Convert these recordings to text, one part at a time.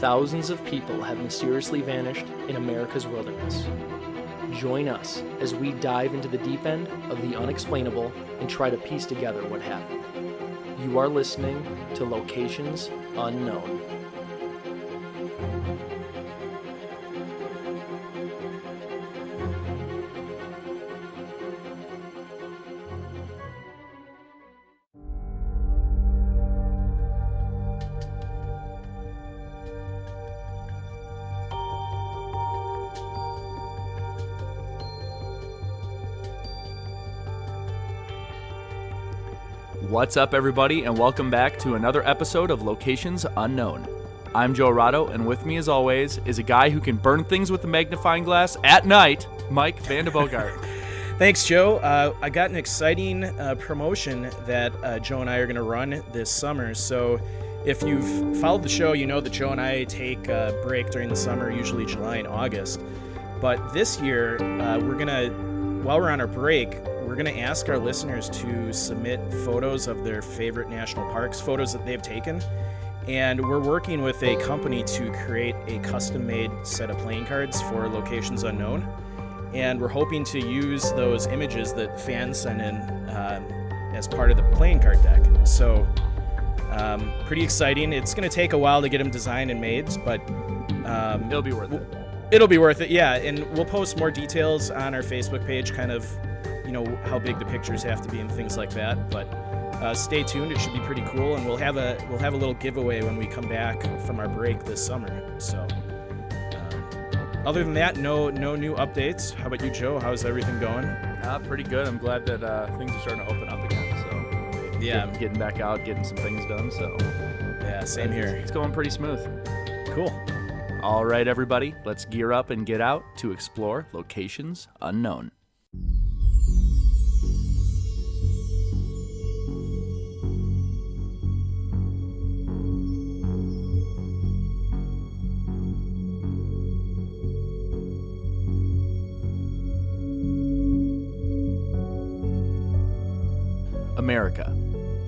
thousands of people have mysteriously vanished in America's wilderness. Join us as we dive into the deep end of the unexplainable and try to piece together what happened. You are listening to Locations Unknown. What's up, everybody, and welcome back to another episode of Locations Unknown. I'm Joe Arado, and with me, as always, is a guy who can burn things with a magnifying glass at night, Mike Van de Bogart. Thanks, Joe. I got an exciting promotion that Joe and I are going to run this summer. So if you've followed the show, you know that Joe and I take a break during the summer, usually July and August. But this year, while we're on our break, we're going to ask our listeners to submit photos of their favorite national parks, photos that they've taken. And we're working with a company to create a custom-made set of playing cards for Locations Unknown. And we're hoping to use those images that fans send in as part of the playing card deck. So pretty exciting. It's going to take a while to get them designed and made, but It'll be worth it. It'll be worth it, yeah. And we'll post more details on our Facebook page, kind of, you know, how big the pictures have to be and things like that. But stay tuned; it should be pretty cool, and we'll have a little giveaway when we come back from our break this summer. So, other than that, no new updates. How about you, Joe? How's everything going? Pretty good. I'm glad that things are starting to open up again. So, yeah, getting back out, getting some things done. So, yeah, same here. It's going pretty smooth. Cool. All right, everybody, let's gear up and get out to explore Locations Unknown. America,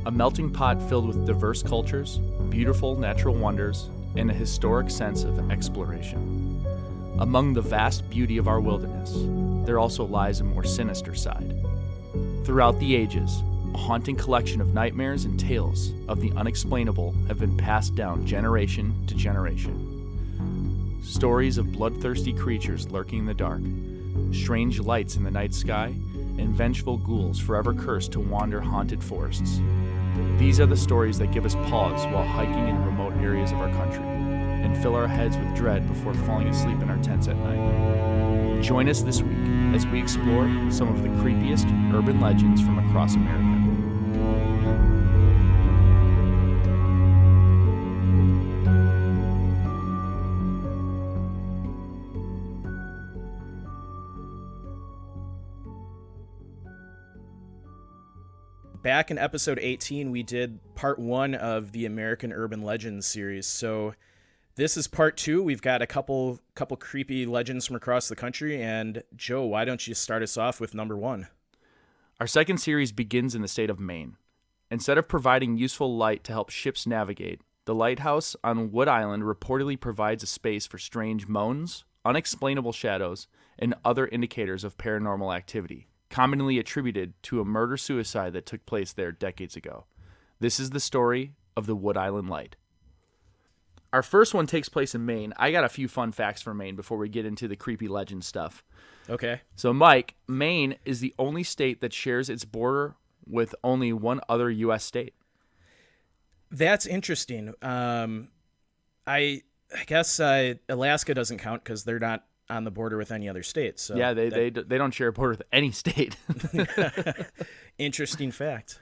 a melting pot filled with diverse cultures, beautiful natural wonders, and a historic sense of exploration. Among the vast beauty of our wilderness, there also lies a more sinister side. Throughout the ages, a haunting collection of nightmares and tales of the unexplainable have been passed down generation to generation. Stories of bloodthirsty creatures lurking in the dark, strange lights in the night sky, and vengeful ghouls forever cursed to wander haunted forests. These are the stories that give us pause while hiking in remote areas of our country and fill our heads with dread before falling asleep in our tents at night. Join us this week as we explore some of the creepiest urban legends from across America. Back in episode 18, we did part 1 of the American Urban Legends series. So this is part 2. We've got a couple creepy legends from across the country. And Joe, why don't you start us off with number 1? Our second series begins in the state of Maine. Instead of providing useful light to help ships navigate, the lighthouse on Wood Island reportedly provides a space for strange moans, unexplainable shadows, and other indicators of paranormal activity, commonly attributed to a murder-suicide that took place there decades ago. This is the story of the Wood Island Light. Our first one takes place in Maine. I got a few fun facts for Maine before we get into the creepy legend stuff. Okay. So, Mike, Maine is the only state that shares its border with only one other U.S. state. That's interesting. I guess Alaska doesn't count because they're not on the border with any other state. So yeah, they don't share a border with any state. Interesting fact.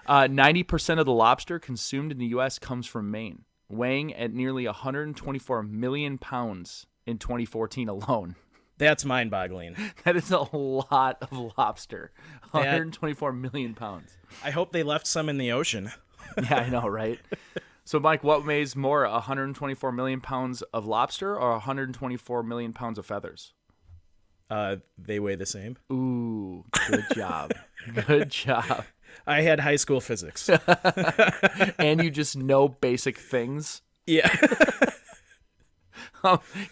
90% of the lobster consumed in the U.S. comes from Maine, weighing at nearly 124 million pounds in 2014 alone. That's mind-boggling. That is a lot of lobster. 124 million pounds. I hope they left some in the ocean. Yeah, I know, right? So, Mike, what weighs more, 124 million pounds of lobster or 124 million pounds of feathers? They weigh the same. Ooh, good job. Good job. I had high school physics. And you just know basic things? Yeah.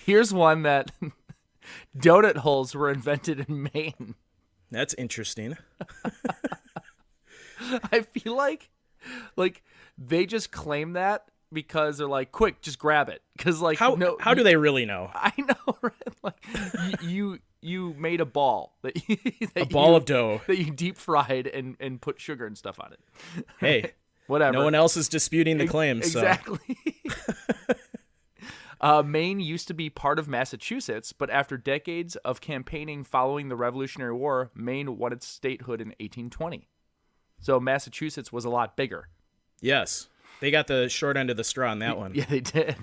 Here's one that donut holes were invented in Maine. That's interesting. I feel like they just claim that because they're like, quick, just grab it. Because How do they really know? I know, right? Like you made a ball A ball of dough that you deep fried and put sugar and stuff on it. Hey, whatever. No one else is disputing the claims. Exactly. Maine used to be part of Massachusetts, but after decades of campaigning following the Revolutionary War, Maine won its statehood in 1820. So Massachusetts was a lot bigger. Yes. They got the short end of the straw on that one. Yeah, they did.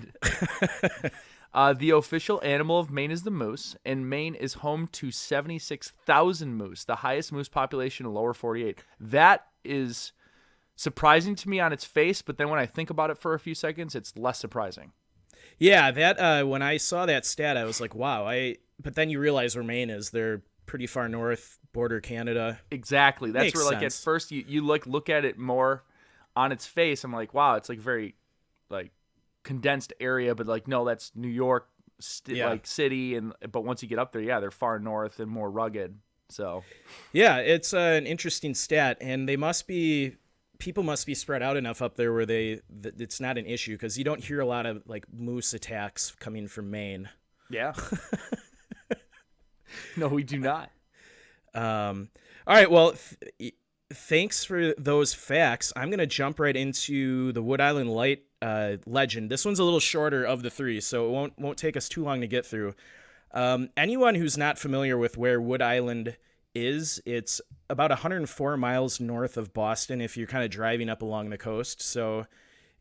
The official animal of Maine is the moose, and Maine is home to 76,000 moose, the highest moose population in lower 48. That is surprising to me on its face, but then when I think about it for a few seconds, it's less surprising. Yeah, that when I saw that stat, I was like, wow. But then you realize where Maine is. They're pretty far north, border Canada. Exactly. That's Makes where, like, sense. at first you look at it more on its face. I'm like, wow, it's like very like condensed area, but like, no, that's New York like city. But once you get up there, yeah, they're far north and more rugged. So yeah, it's an interesting stat, and people must be spread out enough up there where it's not an issue, because you don't hear a lot of like moose attacks coming from Maine. yeah. No, we do not. All right, well, thanks for those facts. I'm gonna jump right into the Wood Island Light legend. This one's a little shorter of the three, so it won't take us too long to get through. Anyone who's not familiar with where Wood Island is, it's about 104 miles north of Boston if you're kind of driving up along the coast. So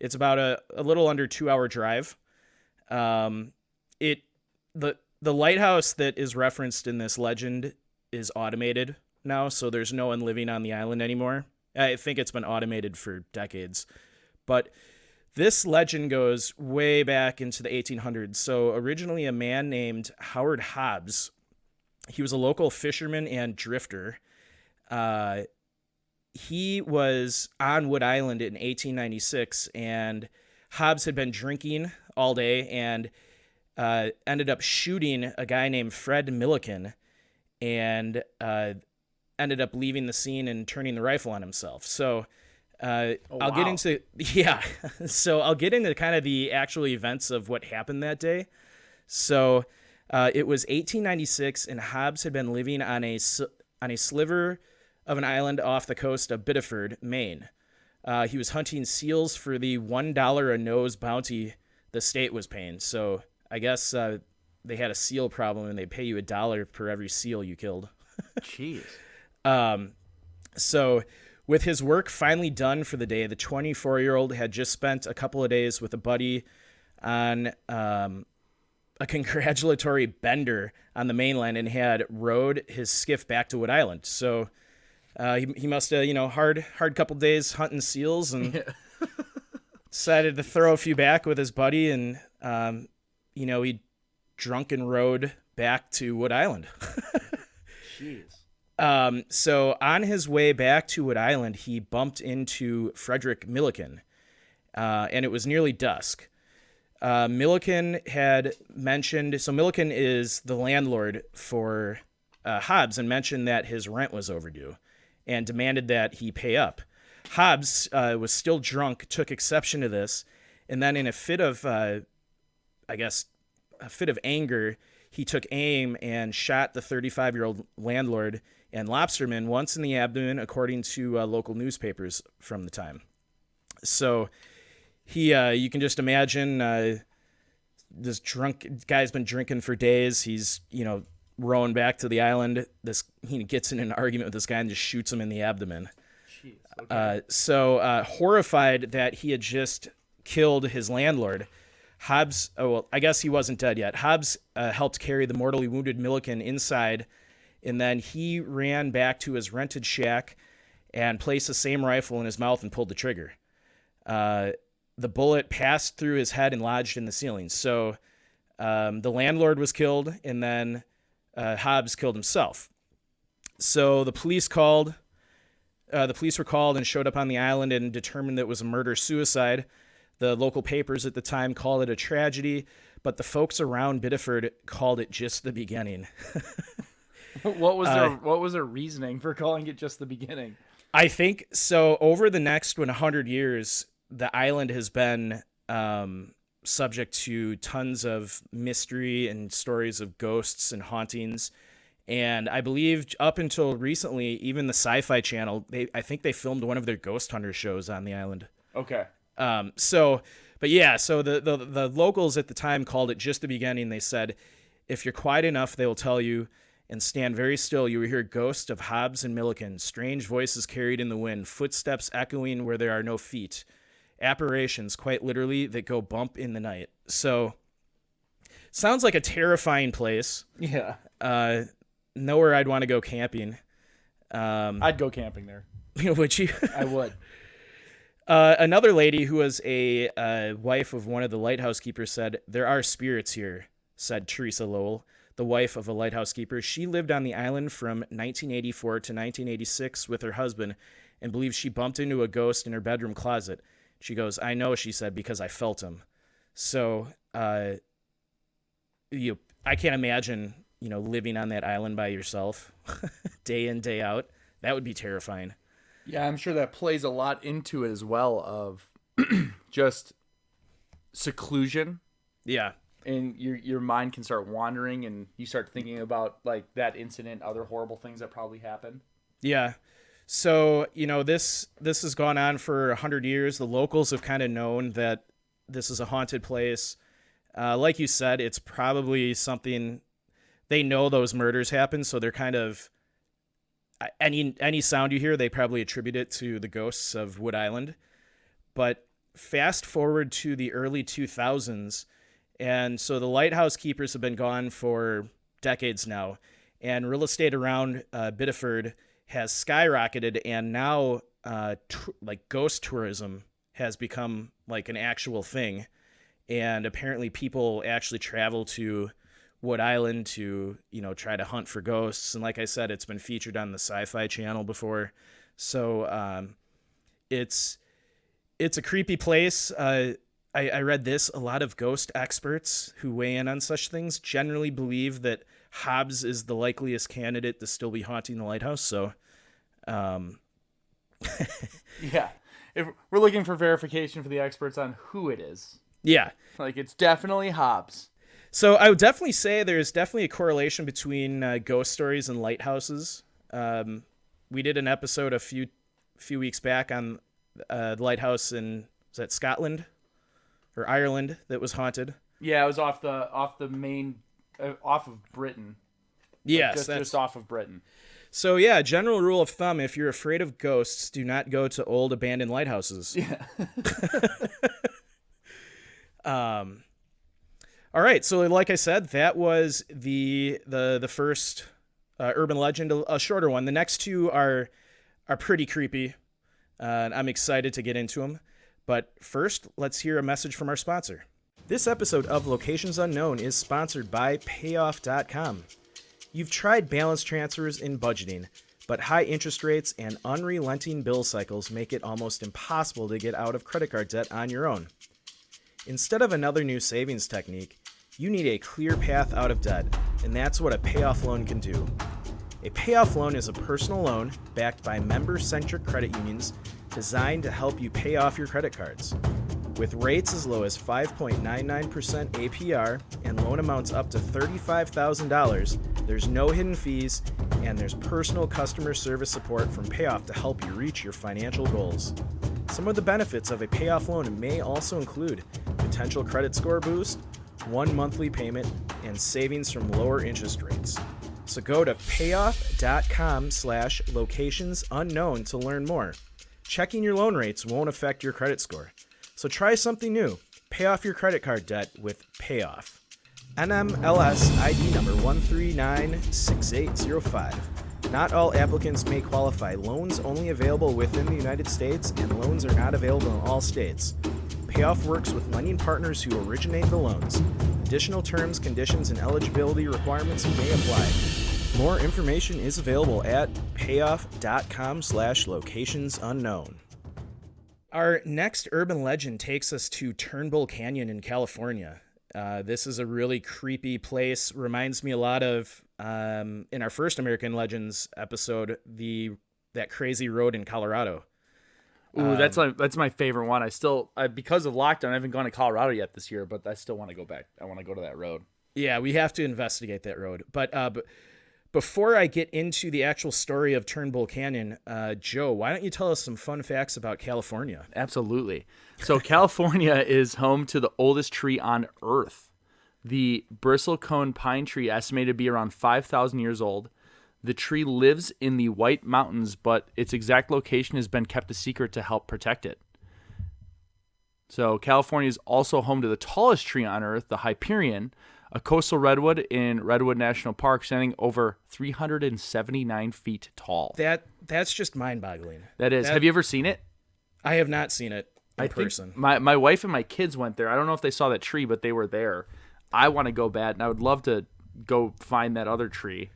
it's about a little under 2-hour drive. The lighthouse that is referenced in this legend is automated now, so there's no one living on the island anymore. I think it's been automated for decades. But this legend goes way back into the 1800s. So originally a man named Howard Hobbs, he was a local fisherman and drifter. He was on Wood Island in 1896, and Hobbs had been drinking all day and ended up shooting a guy named Fred Milliken, and ended up leaving the scene and turning the rifle on himself. So I'll get into So I'll get into kind of the actual events of what happened that day. So it was 1896, and Hobbs had been living on a sliver of an island off the coast of Biddeford, Maine. He was hunting seals for the $1 a nose bounty the state was paying. So I guess they had a seal problem, and they pay you $1 per every seal you killed. Jeez. So with his work finally done for the day, the 24-year-old had just spent a couple of days with a buddy on a congratulatory bender on the mainland, and had rowed his skiff back to Wood Island. So he must have, hard couple days hunting seals, and decided to throw a few back with his buddy, and he drunken rowed back to Wood Island. Jeez. So on his way back to Wood Island, he bumped into Frederick Milliken, and it was nearly dusk. Milliken had mentioned, so Milliken is the landlord for Hobbs, and mentioned that his rent was overdue and demanded that he pay up. Hobbs was still drunk, took exception to this, and then in a fit of, anger, he took aim and shot the 35-year-old landlord and lobsterman once in the abdomen, according to local newspapers from the time. So he, you can just imagine, this drunk guy's been drinking for days. He's, rowing back to the island. He gets in an argument with this guy and just shoots him in the abdomen. Jeez. Okay. So horrified that he had just killed his landlord, Hobbs, I guess he wasn't dead yet. Hobbs helped carry the mortally wounded Milliken inside, and then he ran back to his rented shack and placed the same rifle in his mouth and pulled the trigger. The bullet passed through his head and lodged in the ceiling. So the landlord was killed, and then Hobbs killed himself. So the police were called and showed up on the island and determined that it was a murder-suicide. The local papers at the time called it a tragedy, but the folks around Biddeford called it just the beginning. What was their reasoning for calling it just the beginning? I think so. Over the next 100 years, the island has been subject to tons of mystery and stories of ghosts and hauntings. And I believe up until recently, even the Sci-Fi Channel, I think they filmed one of their ghost hunter shows on the island. Okay. So the locals at the time called it just the beginning. They said, if you're quiet enough, they will tell you, and stand very still, you will hear ghosts of Hobbs and Milliken, strange voices carried in the wind, footsteps echoing where there are no feet, apparitions, quite literally, that go bump in the night. So, sounds like a terrifying place. Yeah. Nowhere I'd want to go camping. I'd go camping there. Would you? I would. Another lady who was a wife of one of the lighthouse keepers said, there are spirits here, said Teresa Lowell, the wife of a lighthouse keeper. She lived on the island from 1984 to 1986 with her husband and believes she bumped into a ghost in her bedroom closet. She goes, I know, she said, because I felt him. So, I can't imagine, living on that island by yourself day in, day out. That would be terrifying. Yeah, I'm sure that plays a lot into it as well of just seclusion. Yeah. And your mind can start wandering and you start thinking about like that incident, other horrible things that probably happened. Yeah. So, this has gone on for 100 years. The locals have kind of known that this is a haunted place. Like you said, it's probably something they know those murders happen. So they're kind of any sound you hear, they probably attribute it to the ghosts of Wood Island. But fast forward to the early 2000s. And so the lighthouse keepers have been gone for decades now, and real estate around Biddeford has skyrocketed, and now ghost tourism has become like an actual thing. And apparently people actually travel to Wood Island to, try to hunt for ghosts. And like I said, it's been featured on the Sci-Fi Channel before. So it's a creepy place. I read this. A lot of ghost experts who weigh in on such things generally believe that Hobbs is the likeliest candidate to still be haunting the lighthouse. So, yeah, if we're looking for verification for the experts on who it is. Yeah. Like, it's definitely Hobbs. So I would definitely say there's definitely a correlation between ghost stories and lighthouses. We did an episode a few weeks back on the lighthouse in, was that Scotland? Or Ireland that was haunted. Yeah, it was off the Maine, off of Britain. Yes, just off of Britain. So yeah, general rule of thumb: if you're afraid of ghosts, do not go to old abandoned lighthouses. Yeah. All right, so like I said, that was the first urban legend, a shorter one. The next two are pretty creepy. I'm excited to get into them. But first, let's hear a message from our sponsor. This episode of Locations Unknown is sponsored by Payoff.com. You've tried balance transfers in budgeting, but high interest rates and unrelenting bill cycles make it almost impossible to get out of credit card debt on your own. Instead of another new savings technique, you need a clear path out of debt, and that's what a payoff loan can do. A payoff loan is a personal loan backed by member-centric credit unions designed to help you pay off your credit cards. With rates as low as 5.99% APR and loan amounts up to $35,000, there's no hidden fees, and there's personal customer service support from Payoff to help you reach your financial goals. Some of the benefits of a payoff loan may also include potential credit score boost, 1 monthly payment, and savings from lower interest rates. So go to payoff.com/locationsunknown to learn more. Checking your loan rates won't affect your credit score. So try something new. Pay off your credit card debt with Payoff. NMLS ID number 1396805. Not all applicants may qualify. Loans only available within the United States, and loans are not available in all states. Payoff works with lending partners who originate the loans. Additional terms, conditions, and eligibility requirements may apply. More information is available at payoff.com/locationsunknown. Our next urban legend takes us to Turnbull Canyon in California. This is a really creepy place. Reminds me a lot of, in our first American Legends episode, that crazy road in Colorado. Ooh, that's my favorite one. Because of lockdown, I haven't gone to Colorado yet this year, but I still want to go back. I want to go to that road. Yeah, we have to investigate that road. But before I get into the actual story of Turnbull Canyon, Joe, why don't you tell us some fun facts about California? Absolutely. So California is home to the oldest tree on Earth. The bristlecone pine tree, estimated to be around 5,000 years old. The tree lives in the White Mountains, but its exact location has been kept a secret to help protect it. So California is also home to the tallest tree on Earth, the Hyperion, a coastal redwood in Redwood National Park, standing over 379 feet tall. That's just mind-boggling. That is. Have you ever seen it? I have not seen it in person. My wife and my kids went there. I don't know if they saw that tree, but they were there. I want to go bad, and I would love to go find that other tree.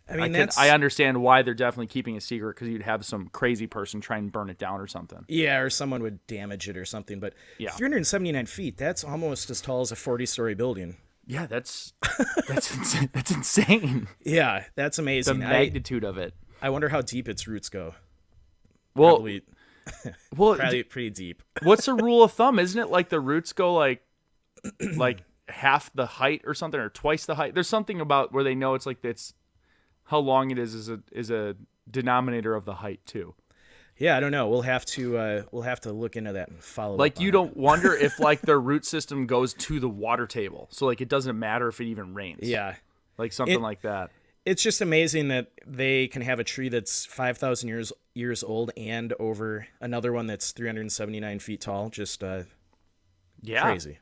I mean, I understand why they're definitely keeping a secret, because you'd have some crazy person try and burn it down or something. Yeah, or someone would damage it or something. But 379 feet, that's almost as tall as a 40-story building. Yeah, that's insane. Yeah, that's amazing. The magnitude of it. I wonder how deep its roots go. Well, probably pretty deep. What's the rule of thumb? Isn't it like the roots go like half the height or something, or twice the height? There's something about where they know it's how long it is a denominator of the height too. Yeah, I don't know. We'll have to look into that and follow. Like, you don't wonder if like their root system goes to the water table, so like it doesn't matter if it even rains. Yeah, like something like that. It's just amazing that they can have a tree that's 5,000 years old and over another one that's 379 feet tall. Just crazy.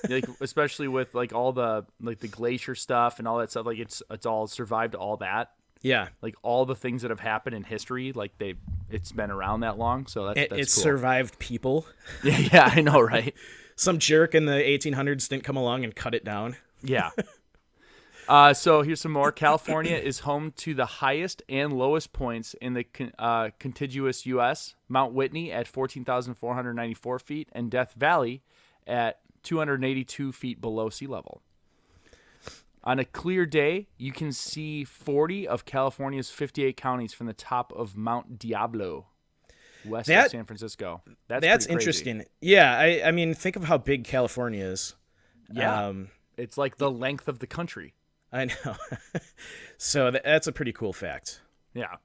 Like, especially with like all the like the glacier stuff and all that stuff. Like it's all survived all that. Yeah, like all the things that have happened in history, like it's been around that long, so that's cool. Survived people. Yeah, I know, right? Some jerk in the 1800s didn't come along and cut it down. Yeah. So here's some more. California is home to the highest and lowest points in the contiguous U.S. Mount Whitney at 14,494 feet and Death Valley at 282 feet below sea level. On a clear day, you can see 40 of California's 58 counties from the top of Mount Diablo, west of San Francisco. That's interesting. Yeah, I mean, think of how big California is. Yeah, it's like the length of the country. I know. So that's a pretty cool fact. Yeah.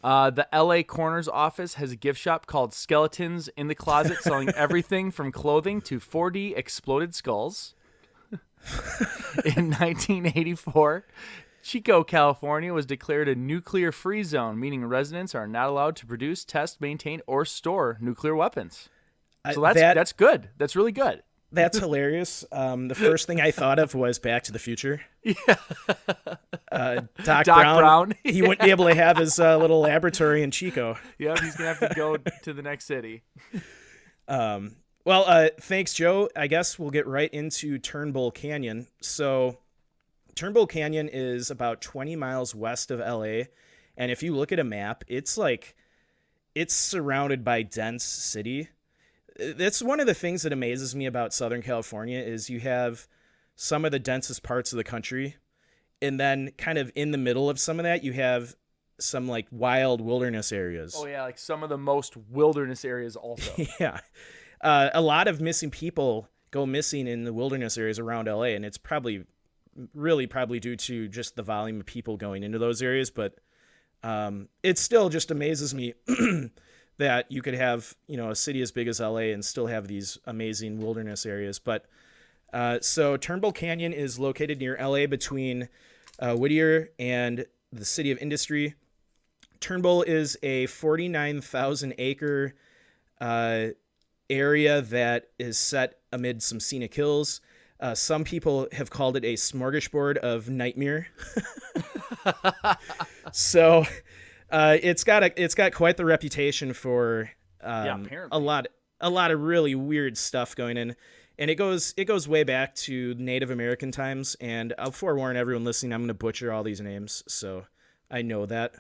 The LA Coroner's Office has a gift shop called Skeletons in the Closet, selling everything from clothing to 4D exploded skulls. In 1984, Chico, California was declared a nuclear-free zone, meaning residents are not allowed to produce, test, maintain, or store nuclear weapons. So that's good. That's really good. That's hilarious. The first thing I thought of was Back to the Future. Yeah. Doc Brown. He wouldn't be able to have his little laboratory in Chico. Yeah, he's going to have to go to the next city. Well, thanks, Joe. I guess we'll get right into Turnbull Canyon. So Turnbull Canyon is about 20 miles west of LA. And if you look at a map, it's surrounded by dense city. That's one of the things that amazes me about Southern California is you have some of the densest parts of the country. And then kind of in the middle of some of that, you have some like wild wilderness areas. Oh, yeah. Like some of the most wilderness areas also. Yeah. A lot of missing people go missing in the wilderness areas around LA, and it's probably due to just the volume of people going into those areas. But it still just amazes me that you could have, a city as big as LA and still have these amazing wilderness areas. But so Turnbull Canyon is located near LA between Whittier and the City of Industry. Turnbull is a 49,000 acre area that is set amid some scenic hills. Some people have called it a smorgasbord of nightmare. So it's got quite the reputation for a lot of really weird stuff going in, and it goes way back to Native American times. And I'll forewarn everyone listening, I'm going to butcher all these names, so I know that.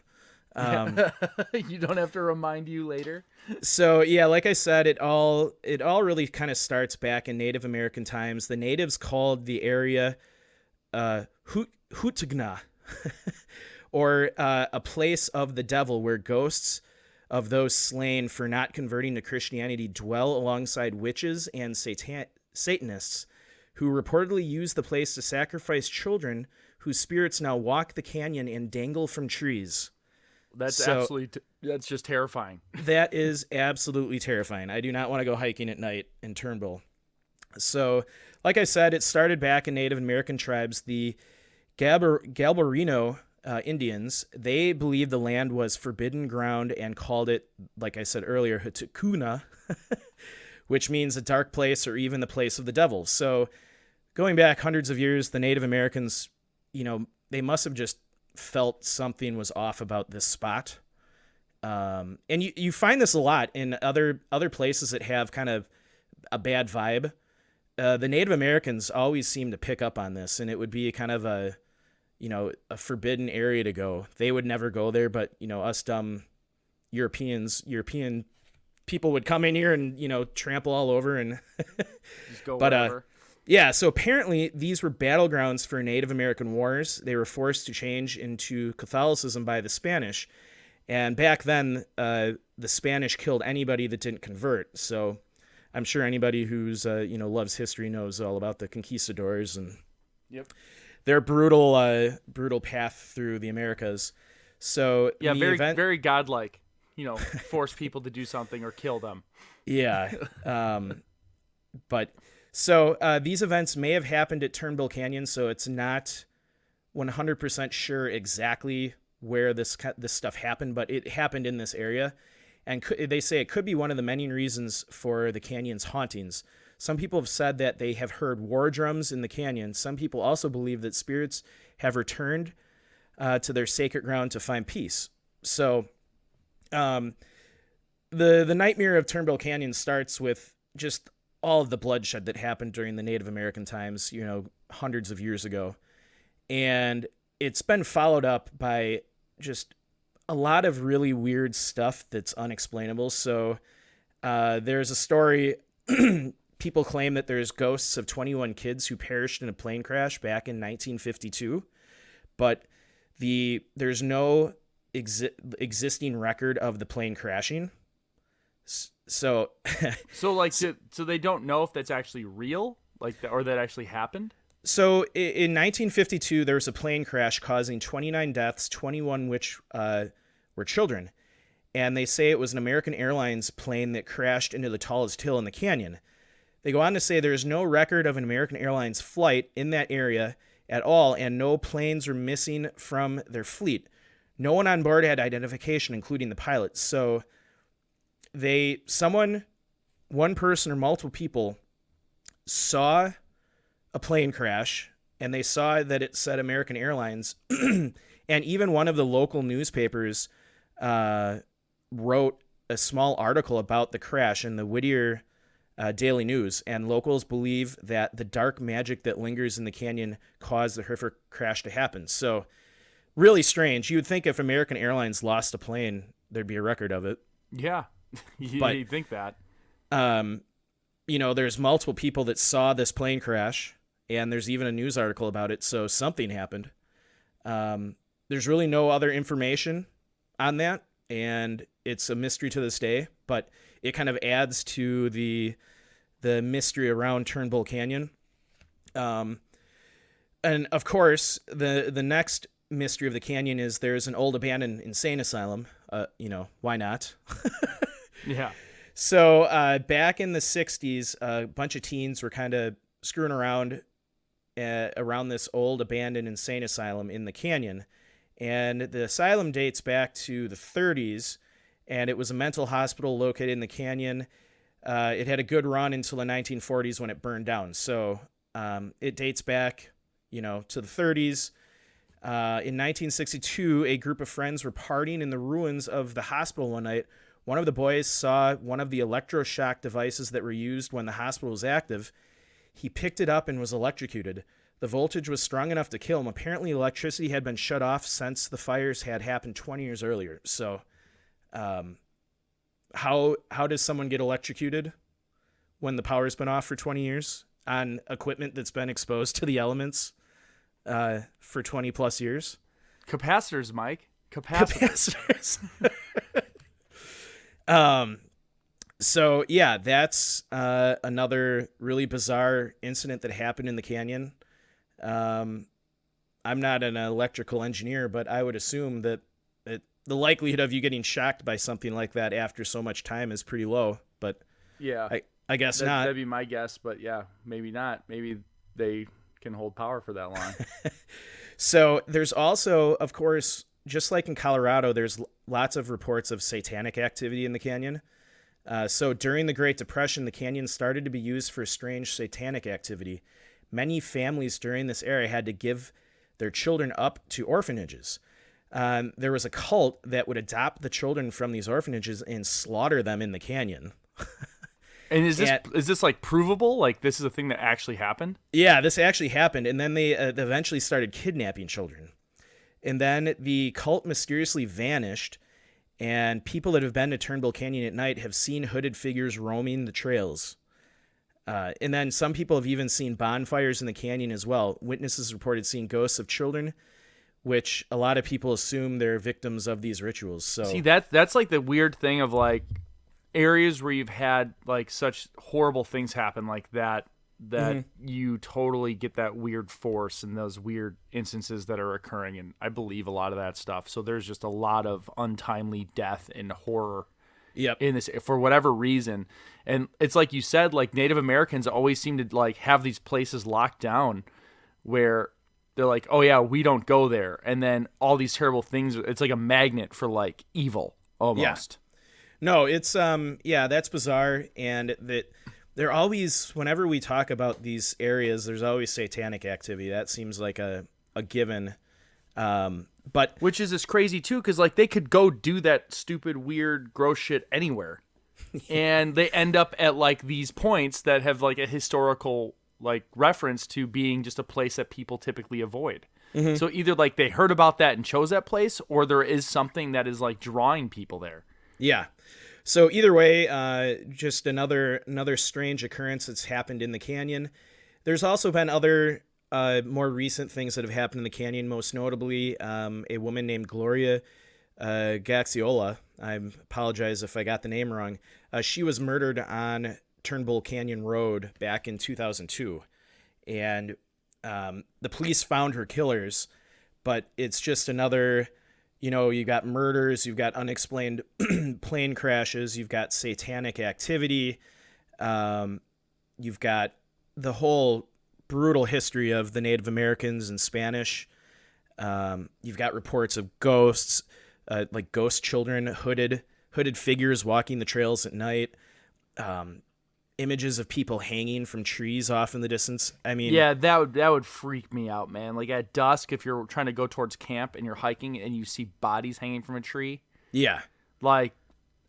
You don't have to remind you later. So yeah, like I said, it all really kind of starts back in Native American times. The natives called the area Hutugna, or a place of the devil, where ghosts of those slain for not converting to Christianity dwell alongside witches and Satanists, who reportedly use the place to sacrifice children whose spirits now walk the canyon and dangle from trees. That's that's just terrifying. That is absolutely terrifying. I do not want to go hiking at night in Turnbull. So, like I said, it started back in Native American tribes. The Galbarino Indians, they believed the land was forbidden ground and called it, like I said earlier, Hutukuna, which means a dark place or even the place of the devil. So, going back hundreds of years, the Native Americans, they must have just felt something was off about this spot. And you find this a lot in other places that have kind of a bad vibe. The Native Americans always seem to pick up on this, and it would be kind of a forbidden area to go. They would never go there, but us dumb European people would come in here and trample all over and just go wherever. Yeah, so apparently these were battlegrounds for Native American wars. They were forced to change into Catholicism by the Spanish. And back then, the Spanish killed anybody that didn't convert. So I'm sure anybody who's, loves history knows all about the conquistadors and their brutal path through the Americas. So yeah, very godlike, force people to do something or kill them. Yeah. So these events may have happened at Turnbull Canyon, so it's not 100% sure exactly where this stuff happened, but it happened in this area. And they say it could be one of the many reasons for the canyon's hauntings. Some people have said that they have heard war drums in the canyon. Some people also believe that spirits have returned to their sacred ground to find peace. So the nightmare of Turnbull Canyon starts with just all of the bloodshed that happened during the Native American times, hundreds of years ago. And it's been followed up by just a lot of really weird stuff that's unexplainable. So there's a story, people claim that there's ghosts of 21 kids who perished in a plane crash back in 1952, but there's no existing record of the plane crashing. So they don't know if that's actually real, or that actually happened. So in 1952, there was a plane crash causing 29 deaths, 21 which were children. And they say it was an American Airlines plane that crashed into the tallest hill in the canyon. They go on to say there is no record of an American Airlines flight in that area at all, and no planes were missing from their fleet. No one on board had identification, including the pilot. So one person or multiple people saw a plane crash, and they saw that it said American Airlines, and even one of the local newspapers wrote a small article about the crash in the Whittier Daily News, and locals believe that the dark magic that lingers in the canyon caused the horrific crash to happen. So really strange. You would think if American Airlines lost a plane, there'd be a record of it. Yeah. You'd think that. There's multiple people that saw this plane crash, and there's even a news article about it, so something happened. There's really no other information on that, and it's a mystery to this day, but it kind of adds to the mystery around Turnbull Canyon. And of course, the next mystery of the canyon is there's an old abandoned insane asylum. Why not? Yeah. So back in the 60s, a bunch of teens were kind of screwing around this old abandoned insane asylum in the canyon. And the asylum dates back to the 30s, and it was a mental hospital located in the canyon. It had a good run until the 1940s when it burned down. So it dates back, to the 30s. In 1962, a group of friends were partying in the ruins of the hospital one night. One of the boys saw one of the electroshock devices that were used when the hospital was active. He picked it up and was electrocuted. The voltage was strong enough to kill him. Apparently, electricity had been shut off since the fires had happened 20 years earlier. So, how does someone get electrocuted when the power's been off for 20 years on equipment that's been exposed to the elements for 20 plus years? Capacitors, Mike. Capacitors. So yeah, that's another really bizarre incident that happened in the canyon. I'm not an electrical engineer, but I would assume that the likelihood of you getting shocked by something like that after so much time is pretty low. But Yeah. I guess not. That'd be my guess, but yeah, maybe not. Maybe they can hold power for that long. So there's also, of course, just like in Colorado, there's lots of reports of satanic activity in the canyon. So during the Great Depression, the canyon started to be used for strange satanic activity. Many families during this era had to give their children up to orphanages. There was a cult that would adopt the children from these orphanages and slaughter them in the canyon. And is this like provable? Like this is a thing that actually happened? Yeah, this actually happened. And then they eventually started kidnapping children. And then the cult mysteriously vanished. And people that have been to Turnbull Canyon at night have seen hooded figures roaming the trails. And then some people have even seen bonfires in the canyon as well. Witnesses reported seeing ghosts of children, which a lot of people assume they're victims of these rituals. So see, that's like the weird thing of like areas where you've had like such horrible things happen like that you totally get that weird force and those weird instances that are occurring. And I believe a lot of that stuff. So there's just a lot of untimely death and horror in this for whatever reason. And it's like you said, like Native Americans always seem to like have these places locked down where they're like, oh yeah, we don't go there. And then all these terrible things, it's like a magnet for like evil almost. Yeah. No, it's that's bizarre. And that they're always, whenever we talk about these areas, there's always satanic activity. That seems like a given. But which is just crazy too, because like they could go do that stupid, weird, gross shit anywhere, and they end up at like these points that have like a historical like reference to being just a place that people typically avoid. Mm-hmm. So either like they heard about that and chose that place, or there is something that is like drawing people there. Yeah. So either way, just another strange occurrence that's happened in the canyon. There's also been other more recent things that have happened in the canyon, most notably a woman named Gloria Gaxiola. I apologize if I got the name wrong. She was murdered on Turnbull Canyon Road back in 2002. And the police found her killers, but it's just another... You know, you got murders, you've got unexplained plane crashes, you've got satanic activity, you've got the whole brutal history of the Native Americans and Spanish. You've got reports of ghosts, like ghost children, hooded figures walking the trails at night. Images of people hanging from trees off in the distance. I mean, yeah, that would freak me out, man. Like at dusk, if you're trying to go towards camp and you're hiking and you see bodies hanging from a tree. Yeah. Like,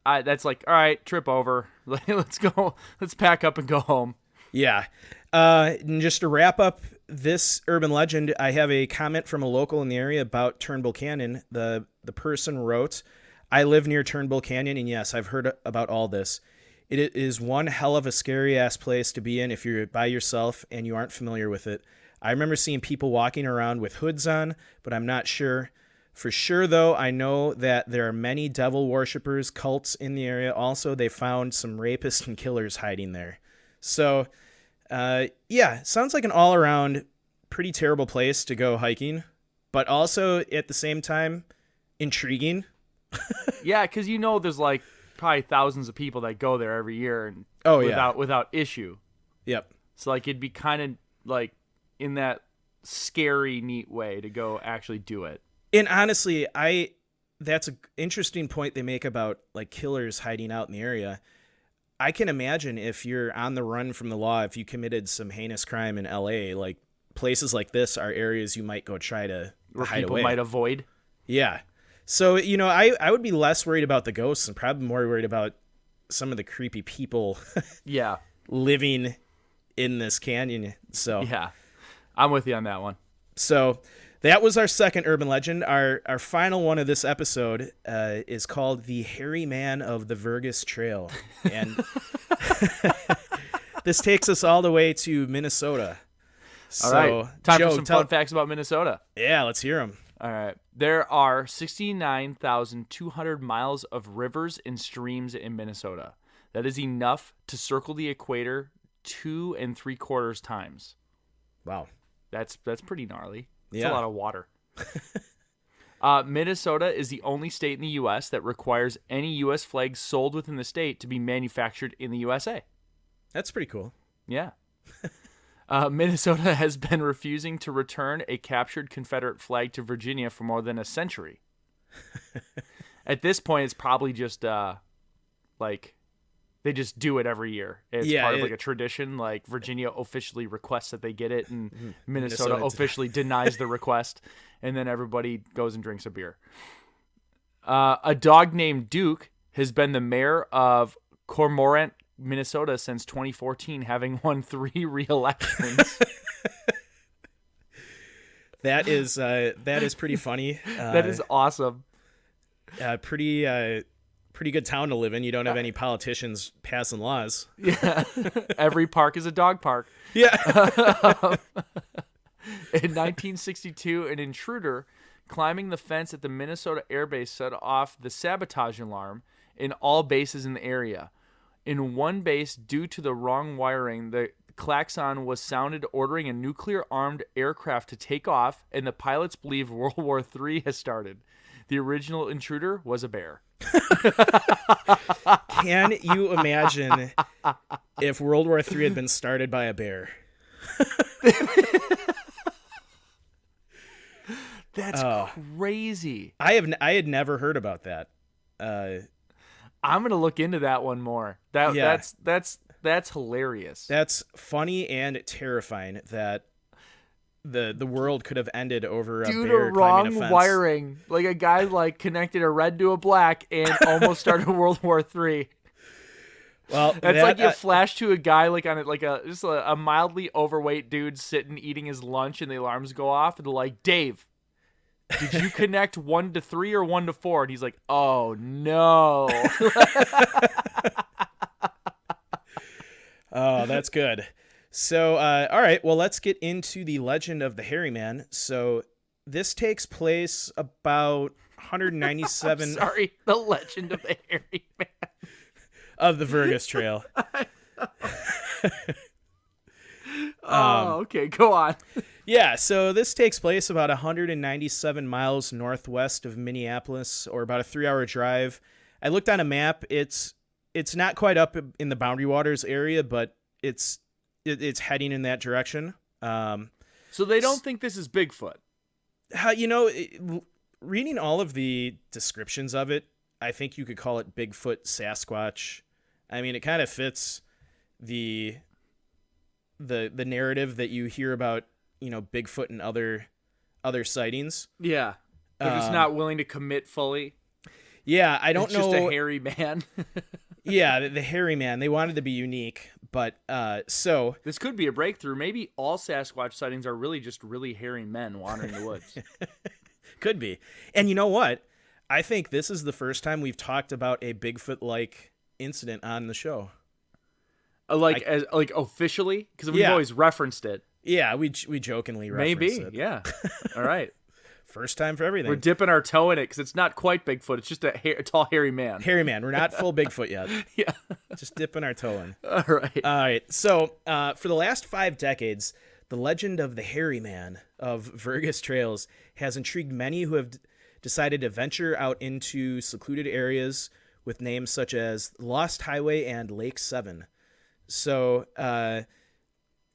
that's like, all right, trip over. Let's go. Let's pack up and go home. Yeah. And just to wrap up this urban legend, I have a comment from a local in the area about Turnbull Canyon. The person wrote, "I live near Turnbull Canyon, and yes, I've heard about all this. It is one hell of a scary-ass place to be in if you're by yourself and you aren't familiar with it. I remember seeing people walking around with hoods on, but I'm not sure. For sure, though, I know that there are many devil worshippers, cults in the area. Also, they found some rapists and killers hiding there." So, sounds like an all-around pretty terrible place to go hiking, but also, at the same time, intriguing. Yeah, because you know there's like probably thousands of people that go there every year and without issue. Yep. So like it'd be kind of like in that scary, neat way to go actually do it. And honestly, that's an interesting point they make about like killers hiding out in the area. I can imagine if you're on the run from the law, if you committed some heinous crime in LA, like places like this are areas you might go try to where hide people away. might avoid. Yeah. So, you know, I would be less worried about the ghosts and probably more worried about some of the creepy people yeah, living in this canyon. So yeah, I'm with you on that one. So that was our second urban legend. Our final one of this episode is called the Hairy Man of the Vergas Trail. And this takes us all the way to Minnesota. All right. Time Joe, for some fun facts about Minnesota. Yeah, let's hear them. All right. There are 69,200 miles of rivers and streams in Minnesota. That is enough to circle the equator 2 3/4 times. Wow. That's pretty gnarly. That's Yeah. a lot of water. Minnesota is the only state in the U.S. that requires any U.S. flags sold within the state to be manufactured in the USA. That's pretty cool. Yeah. Minnesota has been refusing to return a captured Confederate flag to Virginia for more than a century. At this point, it's probably just like they just do it every year. It's part of like a tradition. Like Virginia officially requests that they get it, and Minnesota officially denies the request, and then everybody goes and drinks a beer. A dog named Duke has been the mayor of Cormorant, Minnesota since 2014, having won 3 re-elections. That is pretty funny. That is awesome. Pretty good town to live in. You don't have any politicians passing laws. Yeah. Every park is a dog park. Yeah. In 1962, an intruder climbing the fence at the Minnesota Air Base set off the sabotage alarm in all bases in the area. In one base, due to the wrong wiring, the klaxon was sounded ordering a nuclear-armed aircraft to take off, and the pilots believe World War III has started. The original intruder was a bear. Can you imagine if World War III had been started by a bear? That's crazy. I had never heard about that. I'm gonna look into that one more. That's hilarious. That's funny and terrifying that the world could have ended over a due bear to climbing a wrong fence. wiring. Like a guy like connected a red to a black and almost started World War III. Well, that's like you flash to a guy like on it, like just a mildly overweight dude sitting eating his lunch, and the alarms go off, and they're like, Dave, did you connect 1 to 3 or 1 to 4? And he's like, oh no. Oh, that's good. So, all right, well, let's get into the legend of the Hairy Man. So this takes place about 197... Sorry, the legend of the Hairy Man. Of the Vergas Trail. Okay, go on. Yeah, so this takes place about 197 miles northwest of Minneapolis, or about a 3-hour drive. I looked on a map. It's not quite up in the Boundary Waters area, but it's heading in that direction. So they don't think this is Bigfoot. Reading all of the descriptions of it, I think you could call it Bigfoot, Sasquatch. I mean, it kind of fits the narrative that you hear about, Bigfoot and other sightings. Yeah. They're just not willing to commit fully. Yeah, I don't know. It's just a hairy man. Yeah, the hairy man. They wanted to be unique, but so this could be a breakthrough. Maybe all Sasquatch sightings are really just really hairy men wandering the woods. Could be. And you know what? I think this is the first time we've talked about a Bigfoot-like incident on the show. Like officially? Because we've always referenced it. Yeah, we jokingly referenced it. Yeah. All right. First time for everything. We're dipping our toe in it because it's not quite Bigfoot. It's just a tall, hairy man. Hairy man. We're not full Bigfoot yet. Yeah. Just dipping our toe in. All right. All right. So for the last 5 decades, the legend of the hairy man of Vergas Trails has intrigued many who have decided to venture out into secluded areas with names such as Lost Highway and Lake 7. So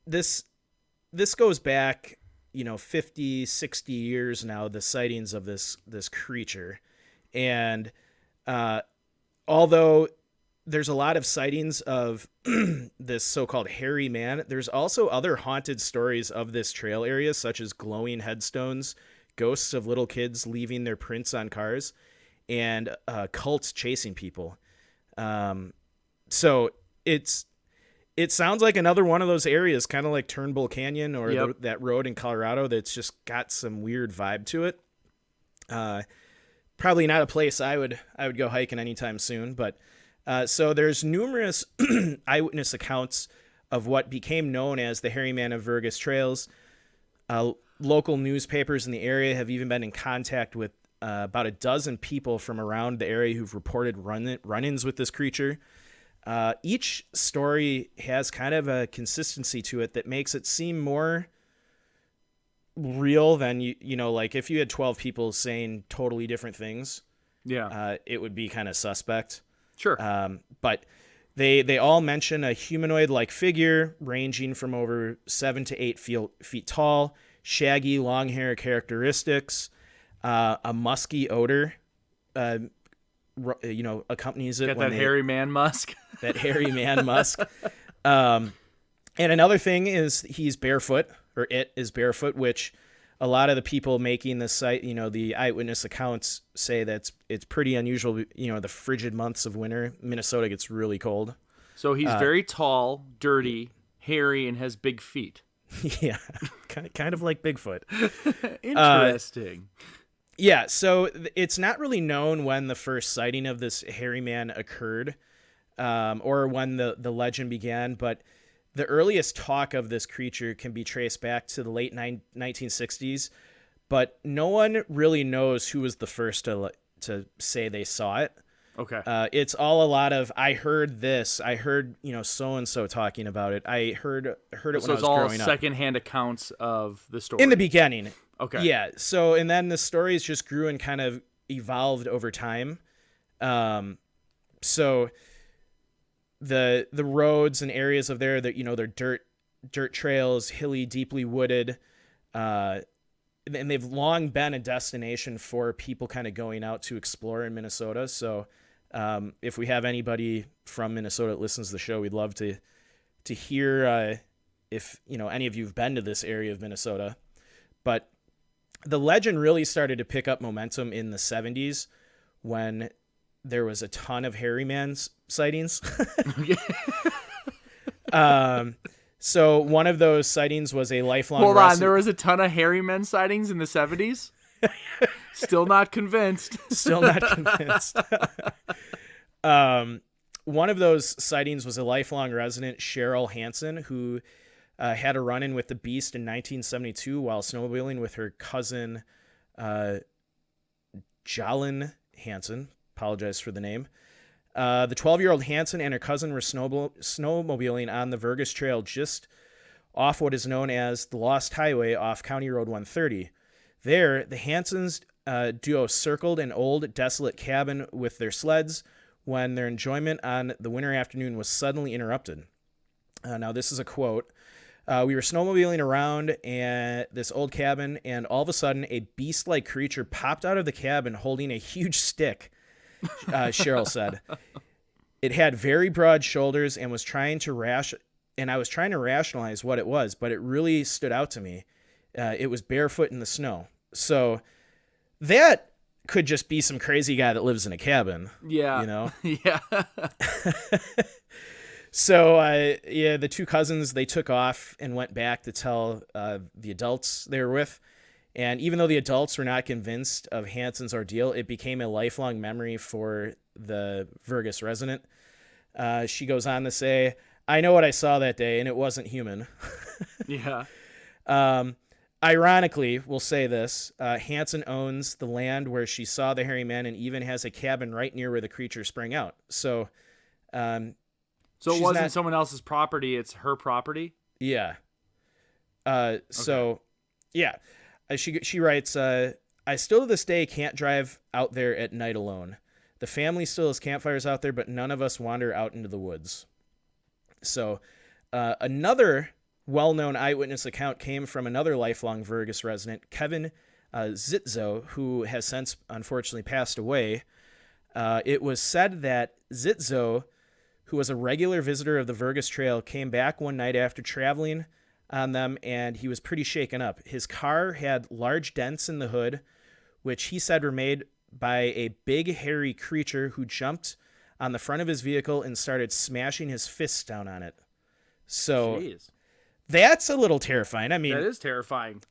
this goes back, 50, 60 years now, the sightings of this creature. And although there's a lot of sightings of this so-called hairy man, there's also other haunted stories of this trail area, such as glowing headstones, ghosts of little kids leaving their prints on cars, and cults chasing people. So it's It sounds like another one of those areas, kind of like Turnbull Canyon or Yep. that road in Colorado that's just got some weird vibe to it. Probably not a place I would go hiking anytime soon, but so there's numerous eyewitness accounts of what became known as the Hairy Man of Vergas trails. Local newspapers in the area have even been in contact with about a dozen people from around the area who've reported run-ins with this creature. Each story has kind of a consistency to it that makes it seem more real than you know, like if you had 12 people saying totally different things, it would be kind of suspect. Sure. But they all mention a humanoid-like figure ranging from over 7 to 8 feet tall, shaggy, long hair characteristics, a musky odor, accompanies it. Got that hairy man musk. That hairy man musk. And another thing is he's barefoot, or it is barefoot, which a lot of the people making this site, the eyewitness accounts say that it's pretty unusual. The frigid months of winter, Minnesota gets really cold. So he's very tall, dirty, hairy, and has big feet. Yeah, kind of like Bigfoot. Interesting. Yeah, so it's not really known when the first sighting of this hairy man occurred, or when the legend began, but the earliest talk of this creature can be traced back to the late 1960s, but no one really knows who was the first to say they saw it. Okay. It's all a lot of, I heard this, I heard, so-and-so talking about it. I heard it when I was it's all growing up. secondhand accounts of the story. In the beginning. Okay. Yeah. So, and then the stories just grew and kind of evolved over time. So the roads and areas of there that, they're dirt trails, hilly, deeply wooded, and they've long been a destination for people kind of going out to explore in Minnesota. So, if we have anybody from Minnesota that listens to the show, we'd love to hear, if, any of you have been to this area of Minnesota. But the legend really started to pick up momentum in the 70s when there was a ton of hairy man sightings. So one of those sightings was a lifelong... Hold on, there was a ton of hairy men sightings in the 70s? Still not convinced. Still not convinced. One of those sightings was a lifelong resident, Cheryl Hansen, who had a run-in with the beast in 1972 while snowmobiling with her cousin, Jalen Hansen. Apologize for the name. The 12-year-old Hansen and her cousin were snowmobiling on the Vergas Trail just off what is known as the Lost Highway off County Road 130. There, the Hansens duo circled an old, desolate cabin with their sleds when their enjoyment on the winter afternoon was suddenly interrupted. Now, this is a quote. We were snowmobiling around this old cabin, and all of a sudden, a beast-like creature popped out of the cabin holding a huge stick, Cheryl said. It had very broad shoulders and I was trying to rationalize what it was, but it really stood out to me. It was barefoot in the snow. So that could just be some crazy guy that lives in a cabin. Yeah. Yeah. So, the two cousins, they took off and went back to tell the adults they were with. And even though the adults were not convinced of Hansen's ordeal, it became a lifelong memory for the Vergas resident. She goes on to say, I know what I saw that day, and it wasn't human. Yeah. Ironically, we'll say this, Hansen owns the land where she saw the hairy man and even has a cabin right near where the creature sprang out. So it wasn't someone else's property, it's her property? Yeah. So, yeah. She writes, I still to this day can't drive out there at night alone. The family still has campfires out there, but none of us wander out into the woods. So another well-known eyewitness account came from another lifelong Vergas resident, Kevin Zitzo, who has since unfortunately passed away. It was said that Zitzo, who was a regular visitor of the Vergas Trail, came back one night after traveling on them, and he was pretty shaken up. His car had large dents in the hood, which he said were made by a big hairy creature who jumped on the front of his vehicle and started smashing his fists down on it. So Jeez. that's a little terrifying. I mean, That is terrifying.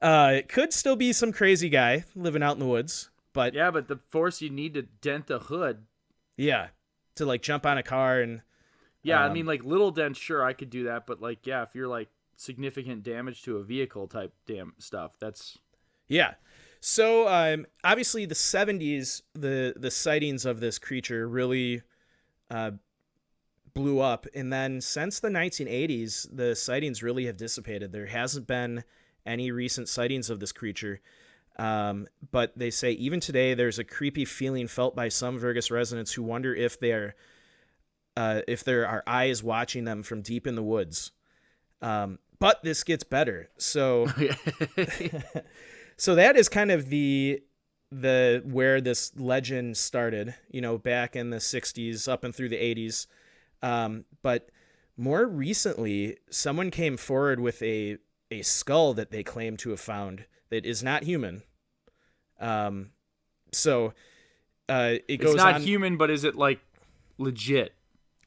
it could still be some crazy guy living out in the woods, but Yeah, but the force you need to dent the hood. yeah, to like jump on a car and Yeah, I mean, like little dents, sure, I could do that, but like, yeah, if you're like significant damage to a vehicle type stuff, that's yeah. So obviously the 70s, the sightings of this creature really blew up, and then since the 1980s, the sightings really have dissipated. There hasn't been any recent sightings of this creature. But they say even today there's a creepy feeling felt by some Vergas residents who wonder if there are eyes watching them from deep in the woods. But this gets better. So so that is kind of the where this legend started, back in the 60s up and through the 80s. But more recently, someone came forward with a skull that they claim to have found that is not human. So it goes it's not on. human, but is it like legit?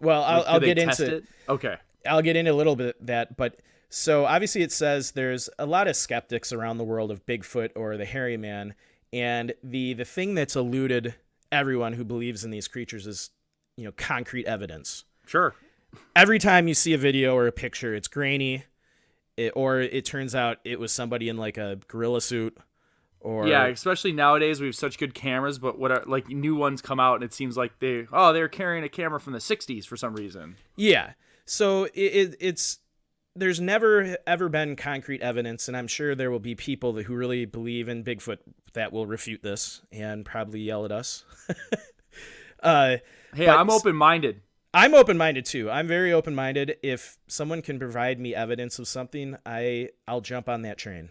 Well, Like, I'll do they get test into it. Okay. I'll get into a little bit of that, but so obviously it says there's a lot of skeptics around the world of Bigfoot or the hairy man, and the thing that's eluded everyone who believes in these creatures is concrete evidence. Sure. Every time you see a video or a picture, it's grainy, or it turns out it was somebody in like a gorilla suit. Or Yeah, especially nowadays we have such good cameras, but what are like new ones come out and it seems like they're carrying a camera from the 60s for some reason. Yeah. So it's there's never ever been concrete evidence, and I'm sure there will be people who really believe in Bigfoot that will refute this and probably yell at us. Hey, I'm open-minded. I'm open-minded too. I'm very open-minded. If someone can provide me evidence of something, I'll jump on that train.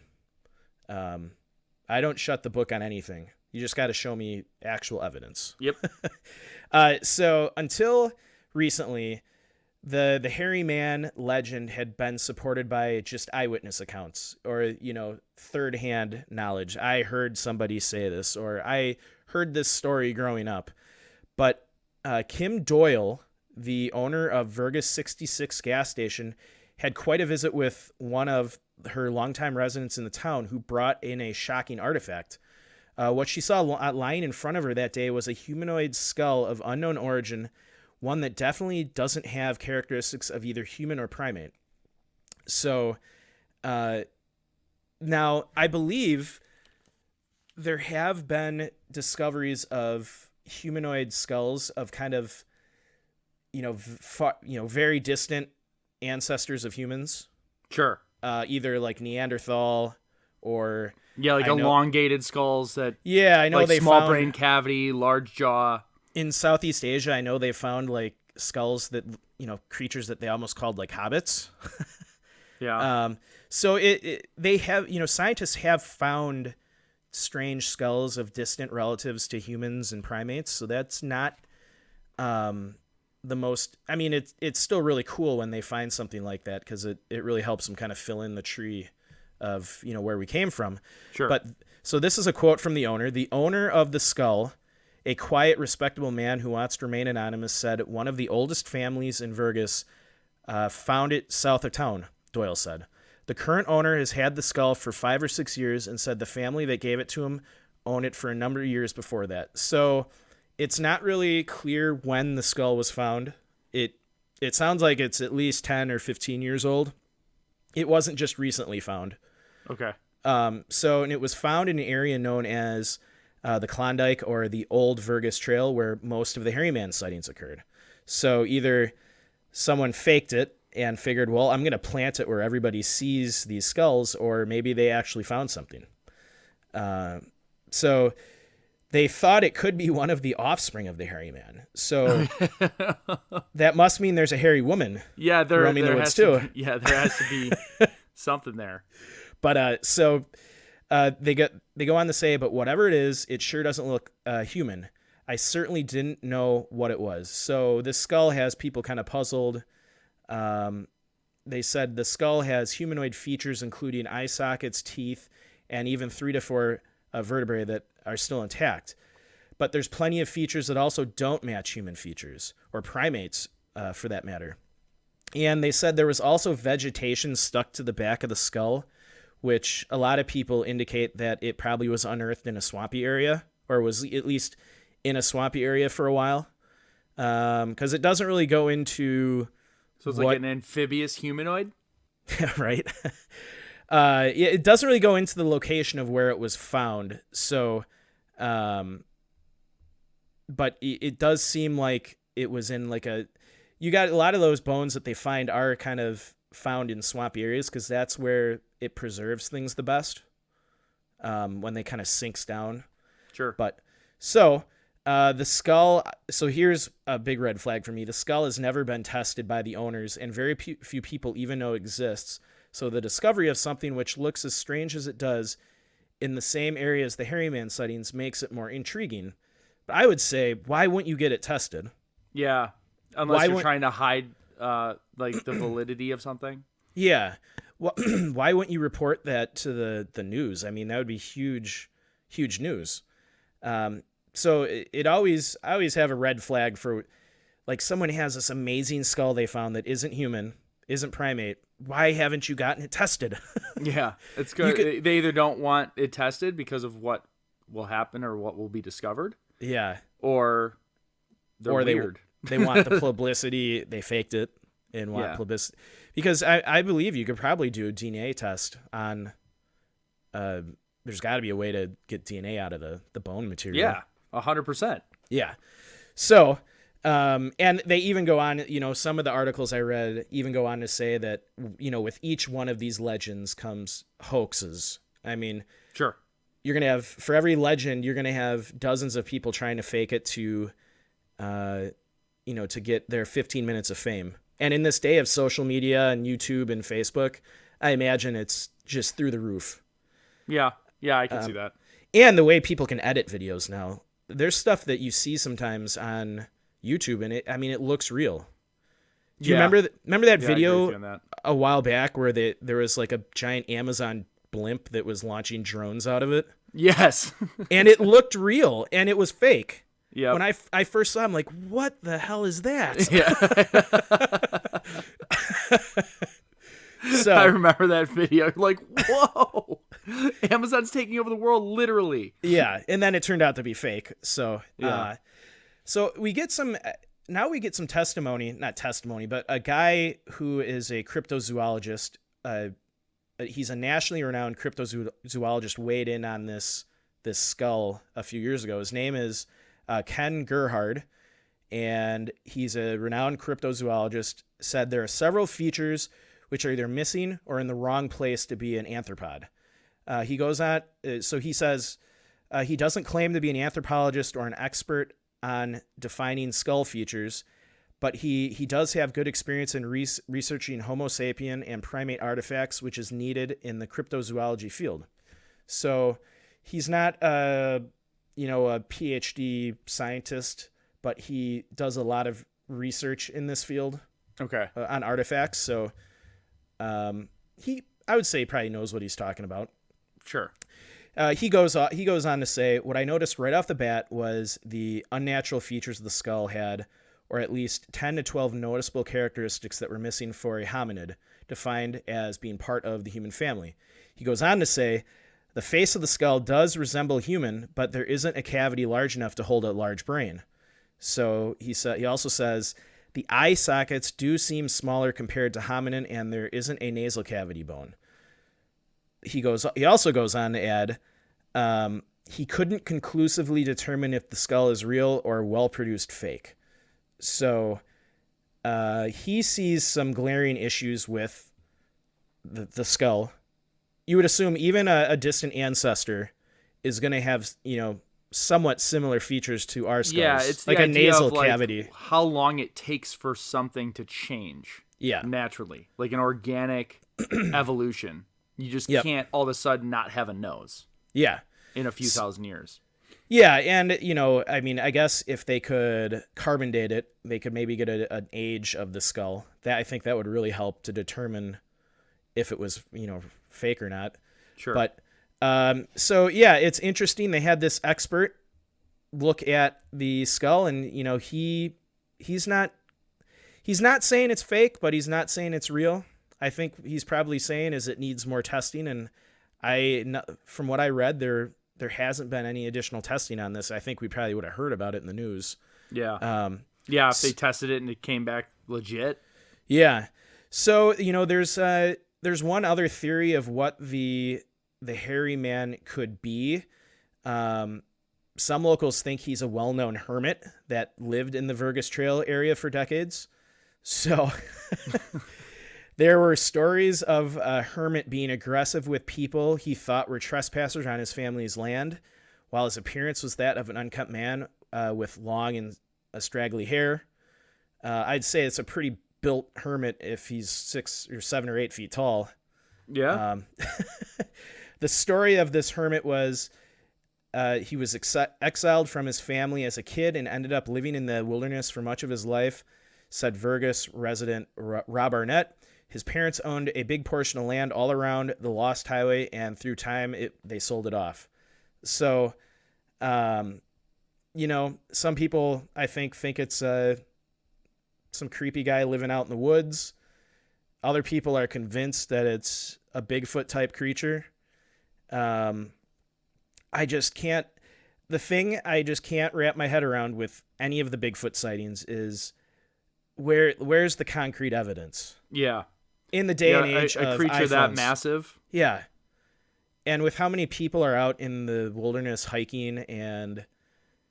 I don't shut the book on anything. You just got to show me actual evidence. Yep. So until recently, the hairy man legend had been supported by just eyewitness accounts or, third-hand knowledge. I heard somebody say this, or I heard this story growing up. But Kim Doyle, the owner of Vergas 66 gas station, had quite a visit with one of her longtime residents in the town who brought in a shocking artifact. What she saw lying in front of her that day was a humanoid skull of unknown origin, one that definitely doesn't have characteristics of either human or primate. So now I believe there have been discoveries of humanoid skulls of kind of, very distant ancestors of humans. Sure. Either like Neanderthal or elongated skulls that I know like they small found brain cavity, large jaw. In Southeast Asia. I know they found like skulls that creatures that they almost called like hobbits. Yeah. So they have scientists have found strange skulls of distant relatives to humans and primates. So that's not the most, I mean, it's still really cool when they find something like that, because it really helps them kind of fill in the tree of, where we came from. Sure. But so this is a quote from the owner. The owner of the skull, a quiet, respectable man who wants to remain anonymous, said one of the oldest families in Vergas found it south of town, Doyle said. The current owner has had the skull for 5 or 6 years and said the family that gave it to him owned it for a number of years before that. So it's not really clear when the skull was found. It sounds like it's at least 10 or 15 years old. It wasn't just recently found. Okay. And it was found in an area known as the Klondike or the Old Vergas Trail, where most of the hairy man sightings occurred. So either someone faked it and figured, well, I'm going to plant it where everybody sees these skulls, or maybe they actually found something. So they thought it could be one of the offspring of the hairy man. So that must mean there's a hairy woman roaming the woods too. There has to be something there. But they go on to say, but whatever it is, it sure doesn't look human. I certainly didn't know what it was. So this skull has people kind of puzzled. They said the skull has humanoid features, including eye sockets, teeth, and even 3 to 4 vertebrae that are still intact. But there's plenty of features that also don't match human features or primates for that matter. And they said there was also vegetation stuck to the back of the skull, which a lot of people indicate that it probably was unearthed in a swampy area, or was at least in a swampy area for a while. Because it doesn't really go into... So it's like an amphibious humanoid? Right. It doesn't really go into the location of where it was found. So, but it does seem like it was in like you got a lot of those bones that they find are kind of found in swampy areas because that's where it preserves things the best. When they kind of sinks down. Sure. But so, the skull. So here's a big red flag for me. The skull has never been tested by the owners, and very few people even know it exists. So the discovery of something which looks as strange as it does in the same area as the Hairy Man sightings makes it more intriguing. But I would say, why wouldn't you get it tested? Yeah, unless you're trying to hide like the validity of something. Yeah. Well, why wouldn't you report that to the news? I mean, that would be huge news. So I always have a red flag for, like, someone has this amazing skull they found that isn't human, isn't primate. Why haven't you gotten it tested? Yeah, it's good. They either don't want it tested because of what will happen or what will be discovered. Yeah. Or they're weird. They want the publicity. They faked it and want publicity. Because I believe you could probably do a DNA test on... there's got to be a way to get DNA out of the bone material. Yeah, 100%. Yeah. So... and they even go on, some of the articles I read even go on to say that, with each one of these legends comes hoaxes. I mean, sure. You're going to have, for every legend, you're going to have dozens of people trying to fake it to get their 15 minutes of fame. And in this day of social media and YouTube and Facebook, I imagine it's just through the roof. Yeah. Yeah, I can see that. And the way people can edit videos now, there's stuff that you see sometimes on YouTube, and it looks real. Do you remember that video a while back where there was like a giant Amazon blimp that was launching drones out of it? Yes. And it looked real, and it was fake. Yeah. When I first saw it, I'm like, what the hell is that? Yeah. So I remember that video. Like, whoa, Amazon's taking over the world, literally. Yeah, and then it turned out to be fake. So yeah. So we get some testimony, not testimony, but a guy who is a cryptozoologist. He's a nationally renowned cryptozoologist weighed in on this skull a few years ago. His name is Ken Gerhard, and he's a renowned cryptozoologist. Said there are several features which are either missing or in the wrong place to be an arthropod. He goes on, so he says he doesn't claim to be an anthropologist or an expert on defining skull features, but he does have good experience in researching Homo sapien and primate artifacts, which is needed in the cryptozoology field. So he's not a PhD scientist, but he does a lot of research in this field. Okay. On artifacts. So I would say probably knows what he's talking about. Sure. He goes on to say, what I noticed right off the bat was the unnatural features of the skull had, or at least 10 to 12 noticeable characteristics that were missing for a hominid, defined as being part of the human family. He goes on to say, the face of the skull does resemble human, but there isn't a cavity large enough to hold a large brain. So he also says, the eye sockets do seem smaller compared to hominin, and there isn't a nasal cavity bone. He also goes on to add, he couldn't conclusively determine if the skull is real or well-produced fake. So he sees some glaring issues with the skull. You would assume even a distant ancestor is going to have, somewhat similar features to our skulls. Yeah, it's like the a idea nasal of, like, cavity. How long it takes for something to change. Yeah. Naturally. Like an organic evolution. You just can't all of a sudden not have a nose. Yeah. In a few thousand years. Yeah, and, I guess if they could carbon date it, they could maybe get an age of the skull. I think that would really help to determine if it was, fake or not. Sure. But, it's interesting. They had this expert look at the skull, and, he's not He's not saying it's fake, but he's not saying it's real. I think he's probably saying is it needs more testing, and from what I read, there hasn't been any additional testing on this. I think we probably would have heard about it in the news. Yeah. If they tested it and it came back legit. Yeah. So, there's one other theory of what the hairy man could be. Some locals think he's a well-known hermit that lived in the Vergas Trail area for decades. So there were stories of a hermit being aggressive with people he thought were trespassers on his family's land, while his appearance was that of an unkept man with long and straggly hair. I'd say it's a pretty built hermit if he's 6 or 7 or 8 feet tall. Yeah. The story of this hermit was he was exiled from his family as a kid and ended up living in the wilderness for much of his life, said Vergas resident Rob Arnett. His parents owned a big portion of land all around the Lost Highway, and through time, they sold it off. So, some people, I think it's some creepy guy living out in the woods. Other people are convinced that it's a Bigfoot-type creature. I just can't wrap my head around with any of the Bigfoot sightings is where's the concrete evidence? Yeah. In the day and age a of creature iPhones. that massive. Yeah. And with how many people are out in the wilderness hiking and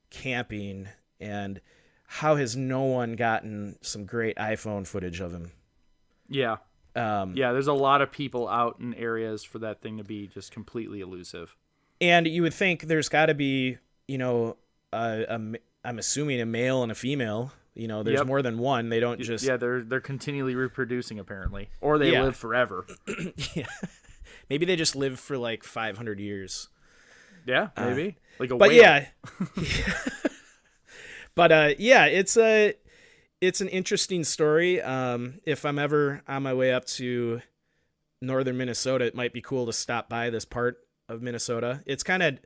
camping, and how has no one gotten some great iPhone footage of him? Yeah. There's a lot of people out in areas for that thing to be just completely elusive. And you would think there's got to be, I'm assuming a male and a female. There's more than one. They don't just... Yeah, they're continually reproducing, apparently. Or they live forever. Yeah. Maybe they just live for like 500 years. Yeah, maybe. Like a but whale. Yeah. But it's an interesting story. If I'm ever on my way up to northern Minnesota, it might be cool to stop by this part of Minnesota. It's kind of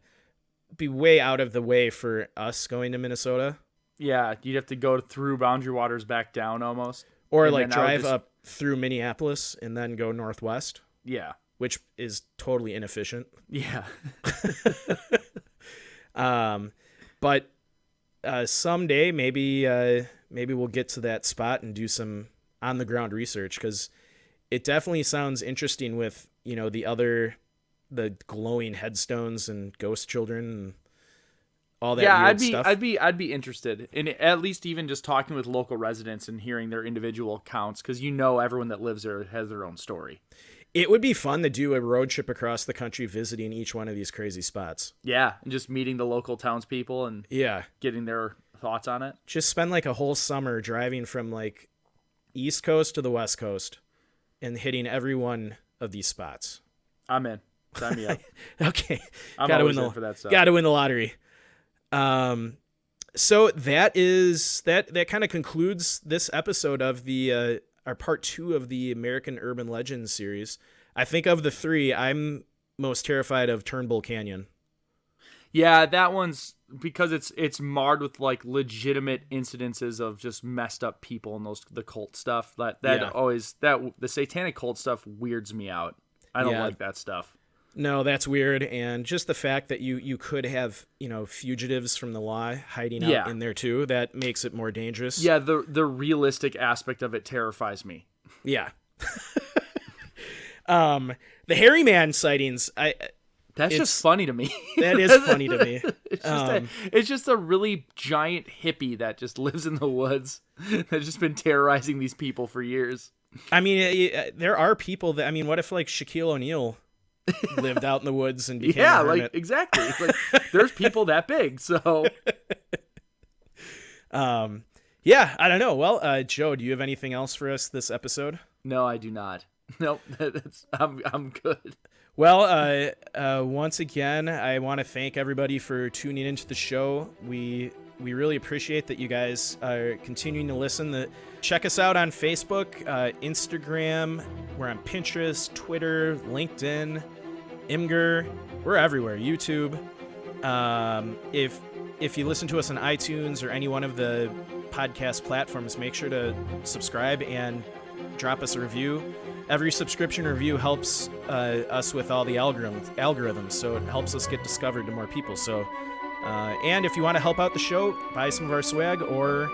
be way out of the way for us going to Minnesota. Yeah, you'd have to go through Boundary Waters back down almost. Or like drive up through Minneapolis and then go northwest. Yeah. Which is totally inefficient. Yeah. But someday maybe we'll get to that spot and do some on the ground research, because it definitely sounds interesting with, the glowing headstones and ghost children and all that weird stuff. I'd be interested in at least even just talking with local residents and hearing their individual accounts, because everyone that lives there has their own story. It would be fun to do a road trip across the country visiting each one of these crazy spots. Yeah, and just meeting the local townspeople and getting their thoughts on it. Just spend like a whole summer driving from like East Coast to the West Coast and hitting every one of these spots. I'm in. Sign me up. Okay. I'm always in for that stuff. Gotta win the lottery. So that kind of concludes this episode of the our part 2 of the American Urban Legends series. I think of the 3, I'm most terrified of Turnbull Canyon. Yeah, that one's because it's marred with like legitimate incidences of just messed up people and the cult stuff. The satanic cult stuff weirds me out. I don't like that stuff. No, that's weird. And just the fact that you could have, fugitives from the law hiding out in there too, that makes it more dangerous. Yeah, the realistic aspect of it terrifies me. Yeah. The hairy man sightings, that's just funny to me. That is funny to me. It's just a really giant hippie that just lives in the woods that's just been terrorizing these people for years. I mean, there are people that, what if like Shaquille O'Neal lived out in the woods and became a hermit? Like exactly. It's like there's people that big, so I don't know. Well, Joe, do you have anything else for us this episode? No, I do not. Nope, I'm good. Well, once again, I want to thank everybody for tuning into the show. We really appreciate that you guys are continuing to listen. Check us out on Facebook, Instagram. We're on Pinterest, Twitter, LinkedIn, Imgur. We're everywhere. YouTube. If if you listen to us on iTunes or any one of the podcast platforms, make sure to subscribe and drop us a review. Every subscription review helps us with all the algorithms, so it helps us get discovered to more people. So, and if you want to help out the show, buy some of our swag or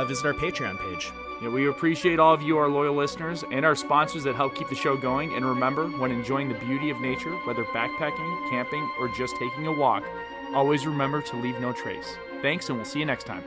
visit our Patreon page. Yeah, we appreciate all of you, our loyal listeners, and our sponsors that help keep the show going. And remember, when enjoying the beauty of nature, whether backpacking, camping, or just taking a walk, always remember to leave no trace. Thanks, and we'll see you next time.